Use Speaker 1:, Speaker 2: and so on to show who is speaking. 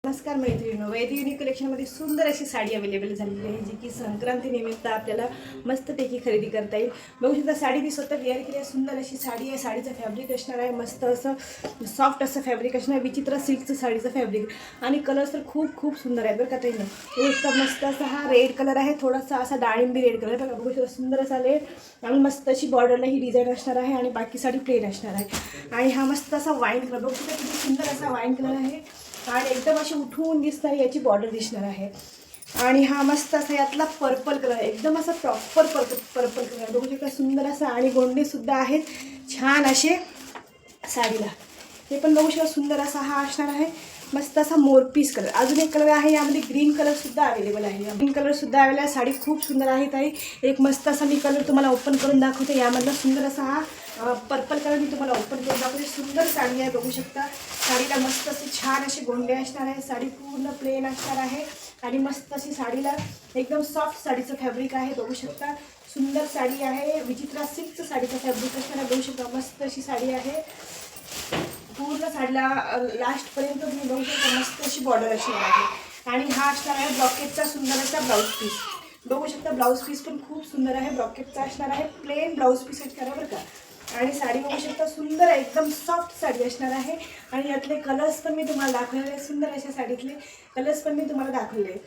Speaker 1: नमस्कार मैत्रिणींनो, वैदी युनिक कलेक्शनमध्ये सुंदर अशी साडी अवेलेबल झालेली आहे, जी की संक्रांतीनिमित्त आपल्याला मस्तपैकी खरेदी करता येईल. बघू शकता साडी मी स्वतः वेअर केली आहे. सुंदर अशी साडी आहे. साडीचं फॅब्रिक असणार आहे मस्त असं सॉफ्ट असं फॅब्रिक असणार आहे. विचित्र सिल्कचं साडीचं फॅब्रिक आणि कलर्स तर खूप खूप सुंदर आहे बरं का ताईंनो. एकदम मस्त असा हा रेड कलर आहे, थोडासा असा डाळिंबी रेड कलर बघा. बघू शकता सुंदर असा रेड आणि मस्त अशी बॉर्डरला ही डिझाईन असणार आहे आणि बाकी साडी प्लेन असणार आहे. आणि हा मस्त असा वाईन कलर बघू शकता किती सुंदर असा वाईन कलर आहे आणि एकदम अशी उठून दिसणारी याची बॉर्डर दिसणार आहे. आणि हा मस्त असा यातला पर्पल कलर एकदम असा प्रॉपर पर्पल कलर बघू शकता सुंदर असा आणि गोंडेसुद्धा आहेत छान असे साडीला. हे पण बघू शकता सुंदर असा हा असणार आहे मस्त असा मोरपीस कलर. अजून एक कलर आहे यामध्ये ग्रीन कलरसुद्धा अवेलेबल आहे. ग्रीन कलरसुद्धा अवेलेबल आहे. साडी खूप सुंदर आहे ताई. एक मस्त असा मी कलर तुम्हाला ओपन करून दाखवते. यामधला सुंदर असा हा पर्पल कलर मी तुम्हाला ओपन करून दाखवते. सुंदर साडी आहे बघू शकता. साडीला मस्त असे छान असे गोंडे असणार आहे. साडी पूर्ण प्लेन असणार आहे आणि मस्त अशी साडीला एकदम सॉफ्ट साडीचं फॅब्रिक आहे बघू शकता. सुंदर साडी आहे. विचित्र सिल्कचं साडीचं फॅब्रिक असणार आहे बघू शकता. मस्त अशी साडी आहे. पूर्ण साडीला लास्टपर्यंत तुम्ही बघू शकता मस्त अशी बॉर्डर असणार आहे. आणि हा असणार आहे ब्रॉकेटचा सुंदर असा ब्लाऊज पीस बघू शकता. ब्लाऊज पीस पण खूप सुंदर आहे. ब्रॉकेटचा असणार आहे. प्लेन ब्लाऊज पीस असणार आहे बरं का. आणि साडी बघू शकता सुंदर आहे. एकदम सॉफ्ट साडी असणार आहे. आणि यातले कलर्स पण मी तुम्हाला दाखवलेले. सुंदर अशा साडीतले कलर्स पण मी तुम्हाला दाखवले.